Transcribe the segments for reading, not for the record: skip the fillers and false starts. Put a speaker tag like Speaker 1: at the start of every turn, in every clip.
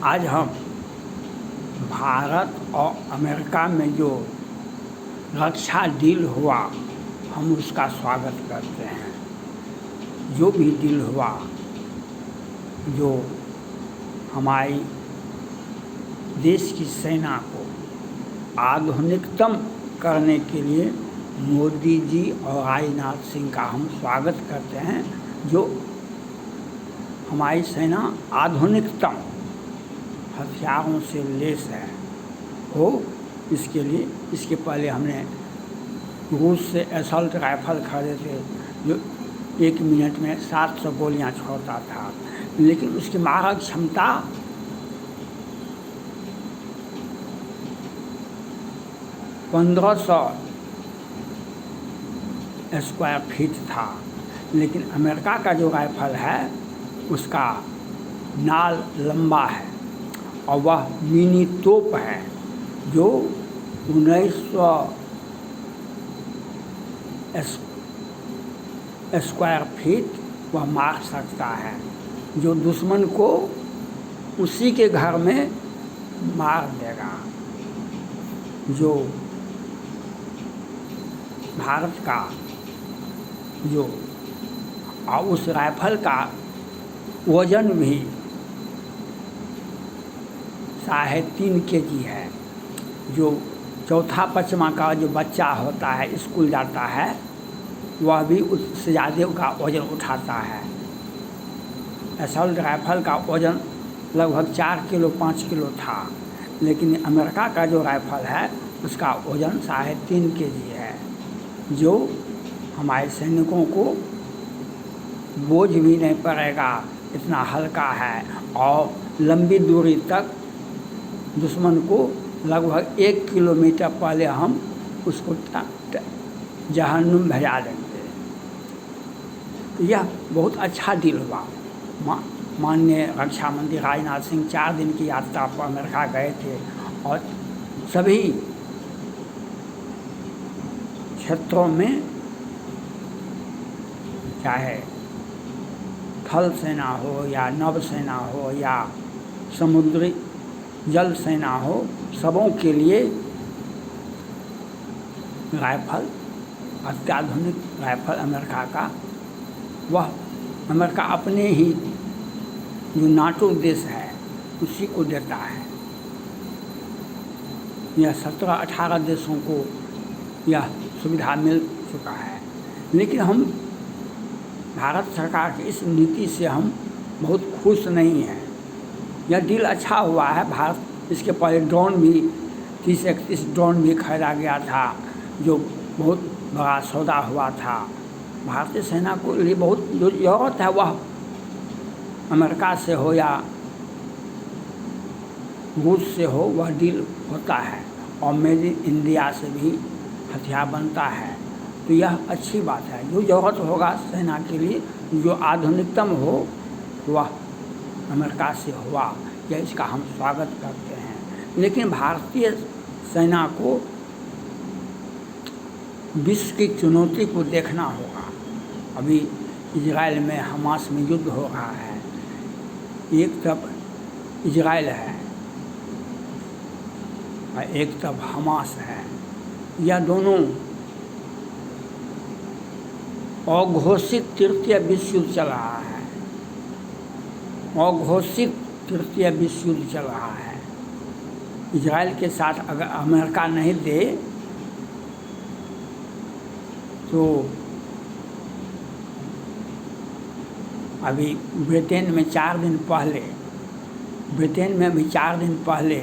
Speaker 1: आज हम भारत और अमेरिका में जो रक्षा डील हुआ, हम उसका स्वागत करते हैं। जो भी डील हुआ, जो हमारी देश की सेना को आधुनिकतम करने के लिए मोदी जी और राजनाथ सिंह का हम स्वागत करते हैं। जो हमारी सेना आधुनिकतम हथियारों से लैस है हो, इसके लिए इसके पहले हमने रूस से असॉल्ट राइफल खरीदे थे जो 1 मिनट में 700 गोलियां छोड़ता था, लेकिन उसकी मारक क्षमता 1500 स्क्वायर फीट था। लेकिन अमेरिका का जो राइफल है उसका नाल लंबा है और वह मिनी तोप है जो 1900 स्क्वायर फीट वह मार सकता है, जो दुश्मन को उसी के घर में मार देगा। जो भारत का जो और उस राइफल का वज़न भी 3.5 kg है। जो चौथा पचमा का जो बच्चा होता है, स्कूल जाता है, वह भी उससे ज़्यादा का वज़न उठाता है। असॉल्ट राइफल का वज़न लगभग 4 किलो 5 किलो था, लेकिन अमेरिका का जो राइफल है उसका वज़न 3.5 kg है, जो हमारे सैनिकों को बोझ भी नहीं पड़ेगा, इतना हल्का है और लंबी दूरी तक दुश्मन को लगभग 1 किलोमीटर पहले हम उसको जहन्नुम भेजा देंगे। तो यह बहुत अच्छा डील हुआ। माननीय रक्षा मंत्री राजनाथ सिंह 4 दिन की यात्रा पर अमेरिका गए थे और सभी क्षेत्रों में, चाहे थल सेना हो या नभ सेना हो या समुद्री जल सेना हो, सबों के लिए राइफल, अत्याधुनिक राइफल अमेरिका का, वह अमेरिका अपने ही जो नाटो देश है उसी को देता है। यह 17-18 देशों को यह सुविधा मिल चुका है, लेकिन हम भारत सरकार की इस नीति से हम बहुत खुश नहीं हैं। यह डील अच्छा हुआ है। भारत इसके पहले ड्रोन भी 30-31 ड्रोन भी खरीदा गया था, जो बहुत बड़ा सौदा हुआ था। भारतीय सेना को लिए बहुत जो ज़रूरत है वह अमेरिका से हो या रूस से हो, वह डील होता है और मेड इन इंडिया से भी हथियार बनता है। तो यह अच्छी बात है। जो ज़रूरत होगा सेना के लिए, जो आधुनिकतम हो, वह अमेरिका से हुआ, या इसका हम स्वागत करते हैं। लेकिन भारतीय सेना को विश्व की चुनौती को देखना होगा। अभी इजराइल में हमास में युद्ध हो रहा है। एक तरफ इजराइल है और एक तरफ हमास है। यह दोनों अघोषित तृतीय विश्व युद्ध चल रहा है। अघोषित तृतीय विश्व युद्ध चल रहा है। इजराइल के साथ अगर अमेरिका नहीं दे तो अभी ब्रिटेन में 4 दिन पहले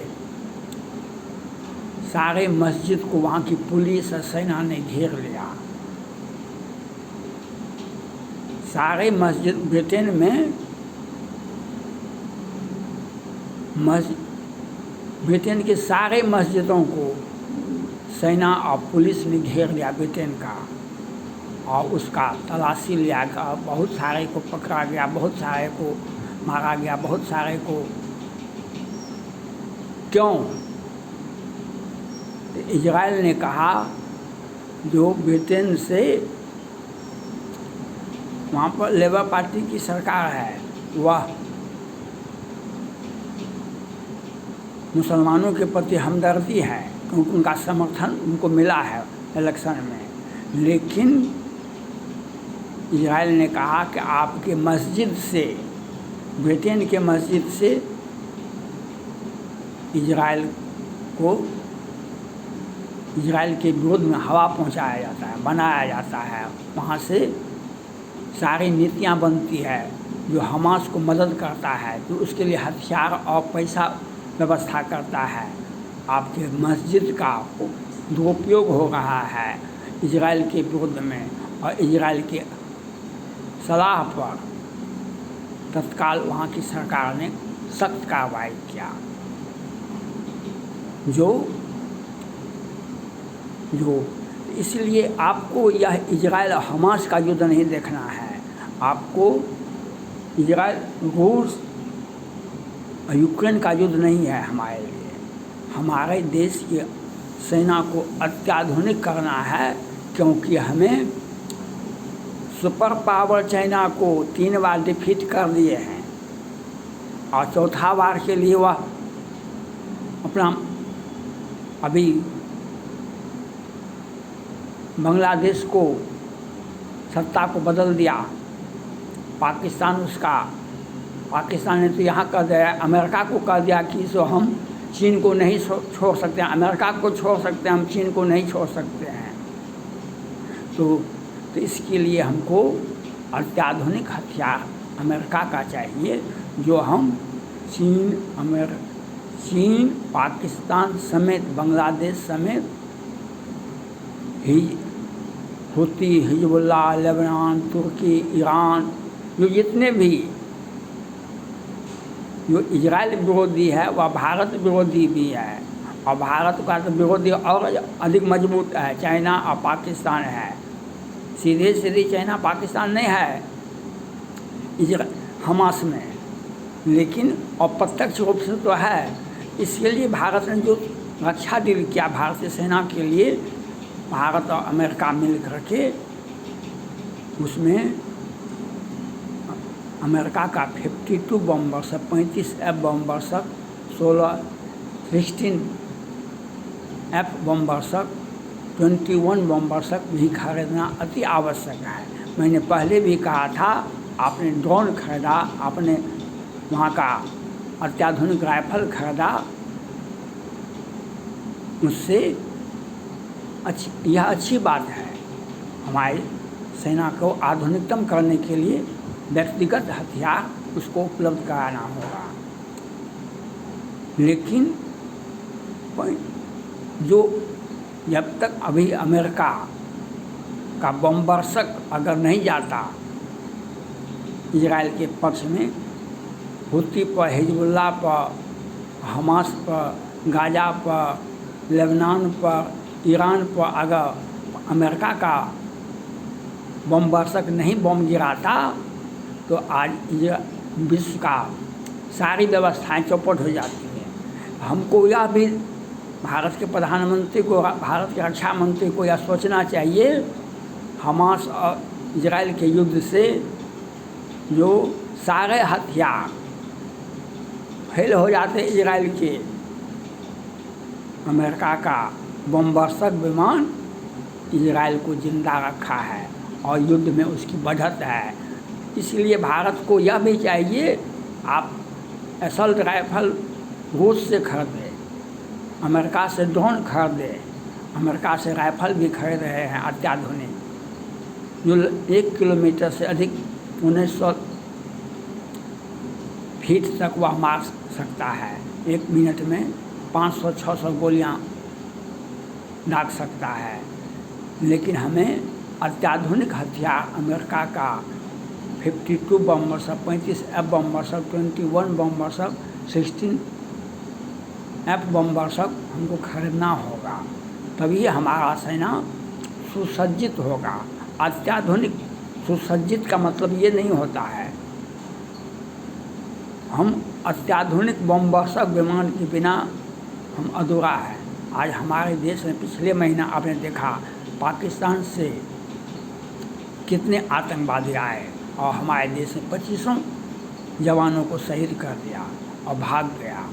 Speaker 1: सारे मस्जिद को वहाँ की पुलिस और सेना ने घेर लिया। सारे मस्जिद ब्रिटेन में ब्रिटेन के सारे मस्जिदों को सेना और पुलिस ने घेर लिया ब्रिटेन का, और उसका तलाशी लिया गया। बहुत सारे को पकड़ा गया, बहुत सारे को मारा गया, बहुत सारे को। क्यों? इजराइल ने कहा जो ब्रिटेन से वहाँ पर लेबर पार्टी की सरकार है, वह मुसलमानों के प्रति हमदर्दी है, क्योंकि उनका समर्थन उनको मिला है इलेक्शन में। लेकिन इजराइल ने कहा कि आपके मस्जिद से, ब्रिटेन के मस्जिद से इजराइल के विरोध में हवा पहुंचाया जाता है, बनाया जाता है। वहाँ से सारी नीतियाँ बनती है जो हमास को मदद करता है, जो उसके लिए हथियार और पैसा व्यवस्था करता है। आपके मस्जिद का दुरुपयोग हो रहा है इजराइल के विरोध में, और इजराइल के सलाह पर तत्काल वहाँ की सरकार ने सख्त कार्रवाई किया। इसलिए आपको यह इजराइल और हमास का युद्ध नहीं देखना है, आपको इजराइल रूस और यूक्रेन का युद्ध नहीं है हमारे लिए। हमारे देश की सेना को अत्याधुनिक करना है, क्योंकि हमें सुपर पावर चाइना को 3 बार डिफीट कर दिए हैं, और चौथा बार के लिए वह अपना अभी बांग्लादेश को सत्ता को बदल दिया। पाकिस्तान ने तो यहाँ कर दिया, अमेरिका को कर दिया कि सो हम चीन को नहीं छोड़ सकते हैं, अमेरिका को छोड़ सकते हैं, हम चीन को नहीं छोड़ सकते हैं। तो इसके लिए हमको अत्याधुनिक हथियार अमेरिका का चाहिए, जो हम चीन, पाकिस्तान समेत, बांग्लादेश समेत हुती, हिजबुल्लाह, लेबनान, तुर्की, ईरान, जो जितने भी जो इजराइल विरोधी है वह भारत विरोधी भी है, और भारत का तो विरोधी और अधिक मजबूत है, चाइना और पाकिस्तान है। सीधे चाइना पाकिस्तान नहीं है हमास में, लेकिन अप्रत्यक्ष रूप से तो है। इसके लिए भारत ने जो रक्षा डील किया भारतीय सेना के लिए, भारत और अमेरिका मिल करके, उसमें अमेरिका का 52 बमवर्षक, 35 F बमवर्षक, 16 F बमवर्षक, 21 बमवर्षक भी खरीदना अति आवश्यक है। मैंने पहले भी कहा था, आपने ड्रोन खरीदा, आपने वहाँ का अत्याधुनिक राइफल खरीदा, उससे यह अच्छी बात है। हमारी सेना को आधुनिकतम करने के लिए व्यक्तिगत हथियार उसको उपलब्ध कराना होगा। लेकिन जो जब तक अभी अमेरिका का बमवर्षक अगर नहीं जाता इजराइल के पक्ष में, हुती पर, हिजबुल्लाह पर, हमास पर, गाजा पर, लेबनान पर, ईरान पर अगर अमेरिका का बमवर्षक नहीं बम गिराता, तो आज विश्व का सारी व्यवस्थाएं चौपट हो जाती हैं। हमको यह भी भारत के प्रधानमंत्री को, भारत के रक्षा मंत्री को यह सोचना चाहिए, हमास और इजराइल के युद्ध से जो सारे हथियार फेल हो जाते इजराइल के, अमेरिका का बमवर्षक विमान इजराइल को जिंदा रखा है और युद्ध में उसकी बढ़त है। इसलिए भारत को यह भी चाहिए, आप असल्ट राइफल रूस से खरीदें, अमेरिका से ड्रोन खरीदें, अमेरिका से राइफल भी खरीद रहे हैं अत्याधुनिक, जो 1 किलोमीटर से अधिक 1900 फीट तक वह मार सकता है। 1 मिनट में 500-600 गोलियां दाग सकता है। लेकिन हमें अत्याधुनिक हथियार अमेरिका का 52 बमवर्षक, 35 F बमवर्षक, 21 बमवर्षक, 16 F बमवर्षक हमको खरीदना होगा, तभी हमारा सेना सुसज्जित होगा। अत्याधुनिक सुसज्जित का मतलब ये नहीं होता है हम अत्याधुनिक बमवर्षक विमान के बिना हम अधूरा है। आज हमारे देश में पिछले महीना आपने देखा पाकिस्तान से कितने आतंकवादी आए और हमारे देश में 25 जवानों को शहीद कर दिया और भाग गया।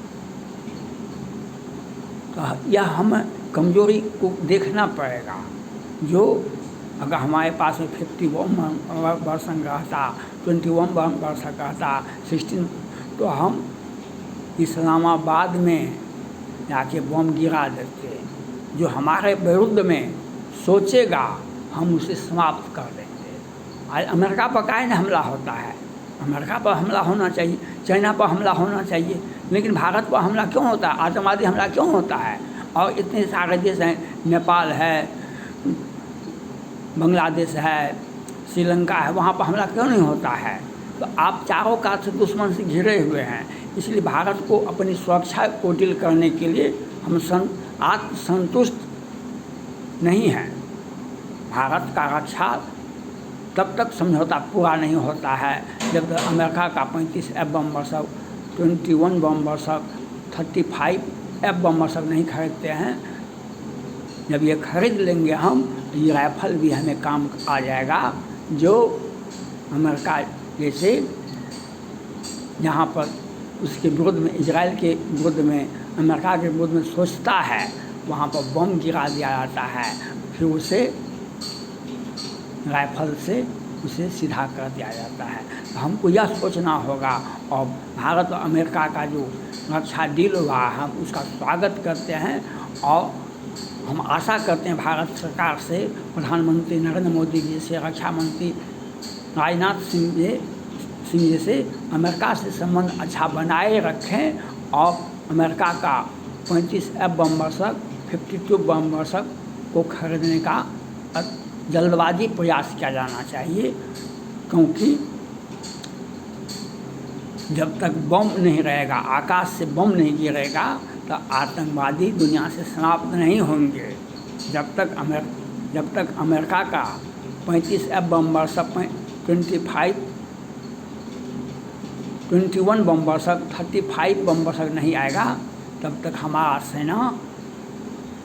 Speaker 1: तो यह हमें कमज़ोरी को देखना पड़ेगा। जो अगर हमारे पास में 51% रहता, 21% रहता, 16, तो हम इस्लामाबाद में जाके बम गिरा देते। जो हमारे विरुद्ध में सोचेगा हम उसे समाप्त कर देंगे। आज अमेरिका पर काहे न हमला होता है? अमेरिका पर हमला होना चाहिए, चाइना पर हमला होना चाहिए, लेकिन भारत पर हमला क्यों होता है? आतंकवादी हमला क्यों होता है? और इतने सारे देश हैं, नेपाल है, बांग्लादेश है, श्रीलंका है, वहाँ पर हमला क्यों नहीं होता है? तो आप चारों कात से दुश्मन से घिरे हुए हैं। इसलिए भारत को अपनी सुरक्षा को डील करने के लिए हम आत्मसंतुष्ट नहीं हैं। भारत का रक्षा तब तक समझौता पूरा नहीं होता है जब तक अमेरिका का 35F बम-वर्षक, 21 बम-वर्षक, 35F बम-वर्षक नहीं खरीदते हैं। जब ये खरीद लेंगे हम, तो ये राइफल भी हमें काम आ जाएगा। जो अमेरिका जैसे यहाँ पर उसके विरुद्ध में, इजराइल के विरुद्ध में, अमेरिका के विरुद्ध में सोचता है, वहाँ पर बम गिरा दिया जाता है, फिर उसे राइफल से उसे सीधा कर दिया जाता है। तो हमको यह सोचना होगा। और भारत और अमेरिका का जो रक्षा डील हुआ है, हम उसका स्वागत करते हैं और हम आशा करते हैं भारत सरकार से, प्रधानमंत्री नरेंद्र मोदी जी से, रक्षा मंत्री राजनाथ सिंह जी से अमेरिका से संबंध अच्छा बनाए रखें और अमेरिका का 35F बम-वर्षक, 52 बम-वर्षक को खरीदने का जल्दबाजी प्रयास किया जाना चाहिए। क्योंकि जब तक बम नहीं रहेगा, आकाश से बम नहीं गिरेगा, तो आतंकवादी दुनिया से समाप्त नहीं होंगे। जब तक अमेरिका का 35F बम-वर्षक, 21 बम-वर्षक, 35 बम-वर्षक नहीं आएगा, तब तक हमारा सेना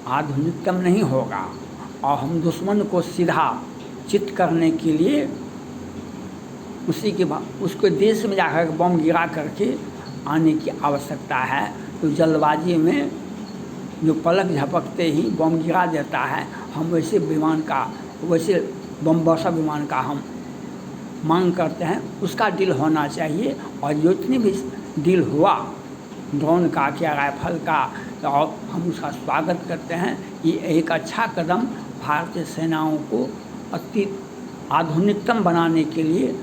Speaker 1: आधुनिकतम नहीं होगा। और हम दुश्मन को सीधा चित करने के लिए उसके देश में जाकर बम गिरा करके आने की आवश्यकता है। तो जल्दबाजी में जो पलक झपकते ही बम गिरा देता है, हम वैसे बम-वर्षक विमान का हम मांग करते हैं, उसका डील होना चाहिए। और जितनी भी डील हुआ ड्रोन का या राइफल का, और हम उसका स्वागत करते हैं। ये एक अच्छा कदम भारतीय सेनाओं को अति आधुनिकतम बनाने के लिए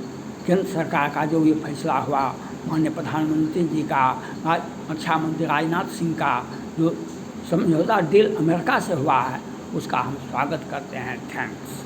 Speaker 1: केंद्र सरकार का जो ये फैसला हुआ, माननीय प्रधानमंत्री जी का, रक्षा मंत्री राजनाथ सिंह का जो समझौता डील अमेरिका से हुआ है, उसका हम स्वागत करते हैं। थैंक्स।